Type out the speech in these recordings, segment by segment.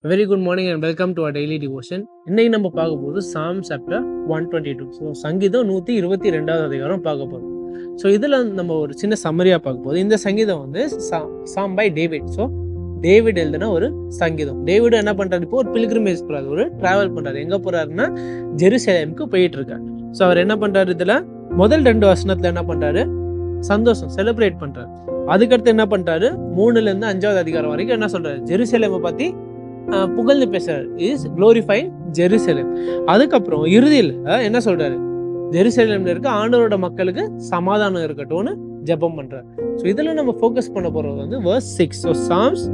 Very good morning and welcome to our daily devotion. இன்னைக்கு நம்ம பார்க்க போகுது சாம் சாப்டர் 122. ஸோ சங்கீதம் 122வது அதிகாரம் பார்க்க போகிறோம். ஸோ இதில் நம்ம ஒரு சின்ன சம்மரியாக பார்க்க போகுது. இந்த சங்கீதம் வந்து சாம் பை டேவிட். ஸோ டேவிட் எழுதுனா ஒரு சங்கீதம். டேவிட் என்ன பண்ணுறாரு, இப்போ ஒரு பில்கிரிமேஜ் போகிறாரு, ஒரு ட்ராவல் பண்ணுறாரு. எங்கே போகிறாருன்னா ஜெருசலேமுக்கு போயிட்டு இருக்காரு. ஸோ அவர் என்ன பண்ணுறாரு, இதில் முதல் 2 வசனத்தில் என்ன பண்ணுறாரு, சந்தோஷம் செலிப்ரேட் பண்ணுறாரு. அதுக்கடுத்து என்ன பண்ணுறாரு, 3லேருந்து 5வது அதிகாரம் வரைக்கும் என்ன சொல்கிறாரு, ஜெருசலேமை பற்றி புகழ்ந்து பேசுறாரு, இஸ் க்ளோரிஃபைங் ஜெருசலேம். அதுக்கப்புறம் இறுதியில் என்ன சொல்றாரு, ஜெருசலேம்ல இருக்க ஆண்டவரோட மக்களுக்கு சமாதானம் இருக்கட்டும்னு ஜெபம் பண்றாரு. ஸோ இதுல நம்ம ஃபோக்கஸ் பண்ண போறது வந்து verse 6. So Psalms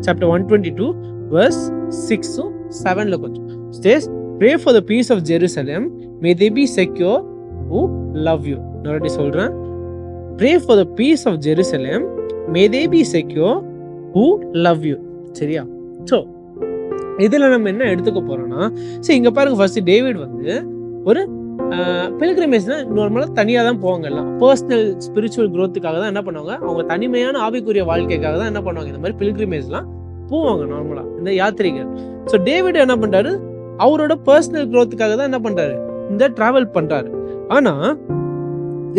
chapter 122 verse 6 7ல கொஞ்சம் ஸ்டேஸ், pray for the peace of Jerusalem, may they be secure who love you. நான் சொல்றேன், pray for the peace of Jerusalem, may they be secure who love you. சரியா? So இதுல நம்ம என்ன எடுத்துக்க போறோம்னா, சரி இங்க பாருங்க, ஃபர்ஸ்ட் டேவிட் வந்து ஒரு பில்கிரிமேஜ்னா நார்மலாக தனியாக தான் போவாங்க. எல்லாம் பர்சனல் ஸ்பிரிச்சுவல் க்ரோத்துக்காக தான் என்ன பண்ணுவாங்க, அவங்க தனிமையான ஆவிக்குரிய வாழ்க்கைக்காக தான் என்ன பண்ணுவாங்க, இந்த மாதிரி பில்கிரிமேஜ்லாம் போவாங்க நார்மலா இந்த யாத்திரிகள். ஸோ டேவிட் என்ன பண்றாரு, அவரோட பர்சனல் க்ரோத்துக்காக தான் என்ன பண்றாரு, இந்த டிராவல் பண்றாரு. ஆனா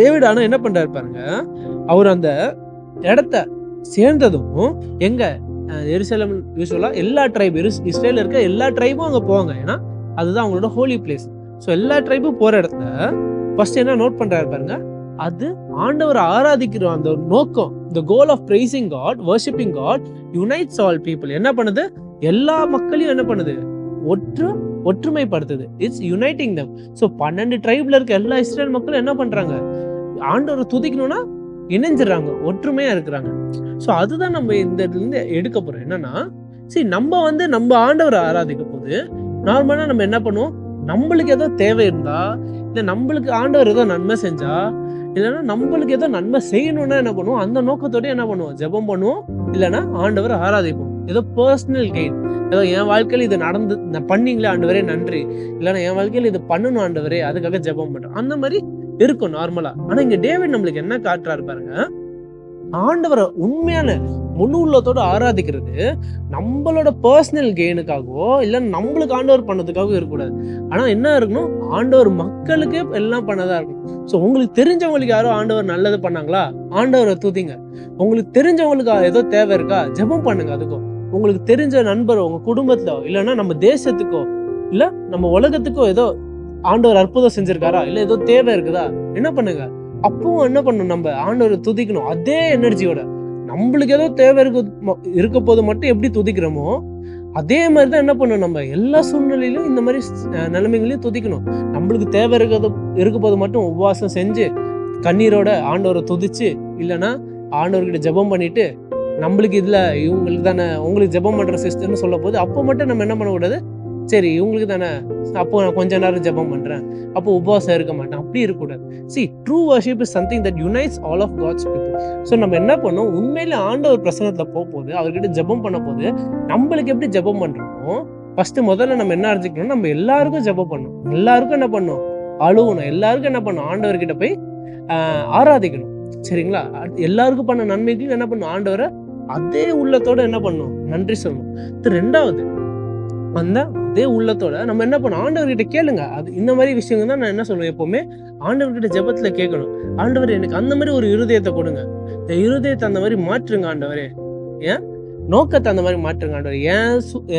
டேவிட் என்ன பண்றாரு பாருங்க, அவர் அந்த இடத்த சேர்ந்ததும் எங்க எருசலேம் யூசுவலா எல்லா ட்ரைப், இஸ்ரேல் இருக்க எல்லா ட்ரைபும் அங்க போவாங்க. ஏன்னா அதுதான் அவங்களோட ஹோலி பிளேஸ். ஸோ எல்லா ட்ரைபும் போற இடத்துல ஃபர்ஸ்ட் என்ன நோட் பண்றாரு பாருங்க, அது ஆண்டவரை ஆராதிக்கிற அந்த நோக்கம், the goal of praising God, worshiping God unites all people. என்ன பண்ணுது, எல்லா மக்களையும் என்ன பண்ணுது, ஒற்றுமைப்படுத்துது. It's uniting them. ஸோ 12 ட்ரைப்ல இருக்க எல்லா இஸ்ரேல் மக்களும் என்ன பண்றாங்க, ஆண்டவரை துதிக்கணும்னா இணைஞ்சிடறாங்க, ஒற்றுமையா இருக்கிறாங்க. ஸோ அதுதான் நம்ம இந்த இதுல இருந்து எடுக்க போறோம். என்னன்னா, சரி நம்ம வந்து நம்ம ஆண்டவரை ஆராதிக்க போது நார்மலா நம்ம என்ன பண்ணுவோம், நம்மளுக்கு ஏதோ தேவை இருந்தா, இல்ல நம்மளுக்கு ஆண்டவர் ஏதோ நன்மை செஞ்சா, இல்லைன்னா நம்மளுக்கு ஏதோ நன்மை செய்யணும்னா என்ன பண்ணுவோம், அந்த நோக்கத்தோட என்ன பண்ணுவோம், ஜெபம் பண்ணுவோம், இல்லைன்னா ஆண்டவரை ஆராதிப்போம். ஏதோ பர்சனல் கெயின், ஏதோ என் வாழ்க்கையில் இது நடந்து பண்ணீங்களே ஆண்டவரே நன்றி, இல்லைன்னா என் வாழ்க்கையில் இது பண்ணணும் ஆண்டவரே அதுக்காக ஜெபம் பண்றோம், அந்த மாதிரி இருக்கும் நார்மலா. ஆனா இங்க டேவிட் நம்மளுக்கு என்ன காட்டுறாரு பாருங்க, ஆண்டவரை உண்மையான முழு உள்ளத்தோட ஆராதிக்கிறது நம்மளோட பர்சனல் கெயினுக்காகவோ இல்ல நம்மளுக்கு ஆண்டவர் பண்ணதுக்காகவும் இருக்கக்கூடாது. ஆனா என்ன இருக்கணும், ஆண்டவர் மக்களுக்கு எல்லாம் பண்ணதா இருக்கணும். ஸோ உங்களுக்கு தெரிஞ்சவங்களுக்கு யாரோ ஆண்டவர் நல்லது பண்ணாங்களா, ஆண்டவரை துதிங்க. உங்களுக்கு தெரிஞ்சவங்களுக்கு ஏதோ தேவை இருக்கா, ஜெபம் பண்ணுங்க. அதுக்கும் உங்களுக்கு தெரிஞ்ச நண்பரோ, உங்க குடும்பத்திலோ, இல்லைன்னா நம்ம தேசத்துக்கோ, இல்ல நம்ம உலகத்துக்கோ ஏதோ ஆண்டவர் அற்புதம் செஞ்சிருக்காரா, இல்ல ஏதோ தேவை இருக்குதா, என்ன பண்ணுங்க. அப்பவும் என்ன பண்ணணும், நம்ம ஆண்டவரை துதிக்கணும் அதே எனர்ஜியோட. நம்மளுக்கு ஏதோ தேவை இருக்க போது மட்டும் எப்படி துதிக்கிறோமோ அதே மாதிரிதான் என்ன பண்ணணும், நம்ம எல்லா சூழ்நிலையிலும் இந்த மாதிரி நிலைமைகளையும் துதிக்கணும். நம்மளுக்கு தேவை இருக்க போது மட்டும் உபவாசம் செஞ்சு கண்ணீரோட ஆண்டவரை துதிச்சு, இல்லைன்னா ஆண்டவர்கிட்ட ஜெபம் பண்ணிட்டு, நம்மளுக்கு இதுல இவங்களுக்கு தானே உங்களுக்கு ஜெபம் பண்ற சிஸ்டர்னு சொல்ல போது அப்போ மட்டும் நம்ம என்ன பண்ணக்கூடாது, சரி இவங்களுக்கு தானே அப்போ நான் கொஞ்ச நேரம் ஜெபம் பண்றேன், அப்போ உபவாசம் இருக்க மாட்டேன், அப்படி இருக்கக்கூடாது. See, true worship is something that unites all of God's people. So நம்ம என்ன பண்ணோம், உண்மையில ஆண்டவர் பிரசன்னத்துல போகும்போது, அவர்கிட்ட ஜெபம் பண்ண போது நம்மளுக்கு எப்படி ஜெபம் பண்றோமோ ஃபர்ஸ்ட் முதல்ல நம்ம என்ன அறிஞ்சிக்கணும், நம்ம எல்லாருக்கும் ஜெபம் பண்ணணும், எல்லாருக்கும் என்ன பண்ணணும், அழுகணும், எல்லாருக்கும் என்ன பண்ணணும், ஆண்டவர்கிட்ட போய் ஆராதிக்கணும். சரிங்களா? எல்லாருக்கும் பண்ண நன்மைக்கு என்ன பண்ணணும், ஆண்டவரை அதே உள்ளத்தோட என்ன பண்ணணும், நன்றி சொல்லணும். ரெண்டாவது அந்த அதே உள்ளத்தோட நம்ம என்ன பண்ணணும், ஆண்டவர்கிட்ட கேளுங்க. அது இந்த மாதிரி விஷயங்கள் தான் நான் என்ன சொல்லுவேன், எப்பவுமே ஆண்டவர்கிட்ட ஜெபத்துல கேட்கணும். ஆண்டவர் எனக்கு அந்த மாதிரி ஒரு இருதயத்தை கொடுங்க, இந்த இருதயத்தை அந்த மாதிரி மாற்றுங்க ஆண்டவரே, ஏன் நோக்கத்தை அந்த மாதிரி மாற்றுங்க ஆண்டவர்.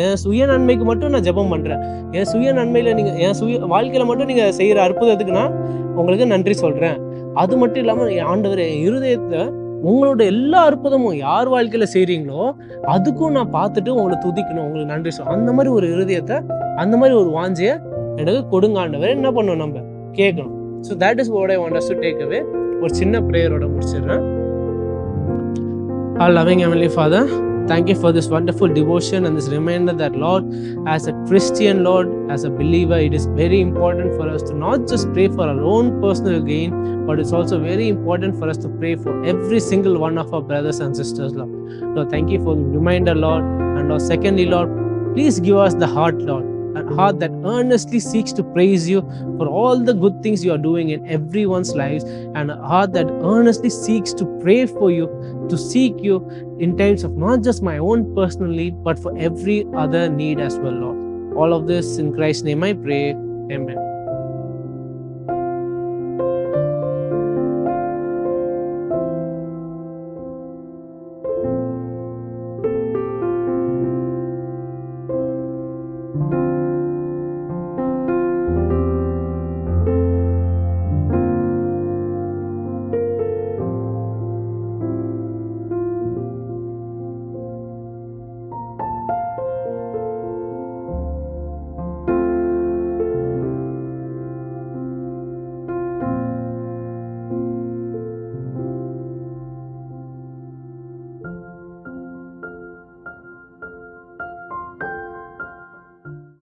என் சுய நன்மைக்கு மட்டும் நான் ஜெபம் பண்றேன், என் சுய நன்மையில நீங்க என் சுய வாழ்க்கையில மட்டும் நீங்க செய்யற அற்புதத்துக்கு நான் உங்களுக்கு நன்றி சொல்றேன். அது மட்டும் இல்லாம ஆண்டவர் என் இருதயத்தை உங்களோட எல்லா அற்புதமும் யார் வாழ்க்கையில செய்றீங்களோ அதுக்கும் நான் பார்த்துட்டு உங்களை துதிக்கணும், உங்களுக்கு நன்றி சொல்ல, அந்த மாதிரி ஒரு இருதயத்தை, அந்த மாதிரி ஒரு வாஞ்சைய எனக்கு கொடுங்க ஆண்டவர். என்ன பண்ணணும், நம்ம கேட்கணும். So that is what I want us to take away. ஒரு சின்ன ப்ரேயரோட முடிச்சிடுறேன். Our loving Heavenly Father, thank you for this wonderful devotion and this reminder that, Lord, as a Christian, Lord, as a believer, it is very important for us to not just pray for our own personal gain, but it's also very important for us to pray for every single one of our brothers and sisters, Lord. Lord, thank you for the reminder, Lord. And Lord, secondly, Lord, please give us the heart, Lord, a heart that earnestly seeks to praise you for all the good things you are doing in everyone's lives, and a heart that earnestly seeks to pray for you, to seek you in times of not just my own personal need, but for every other need as well, Lord. All of this in Christ's name I pray. Amen.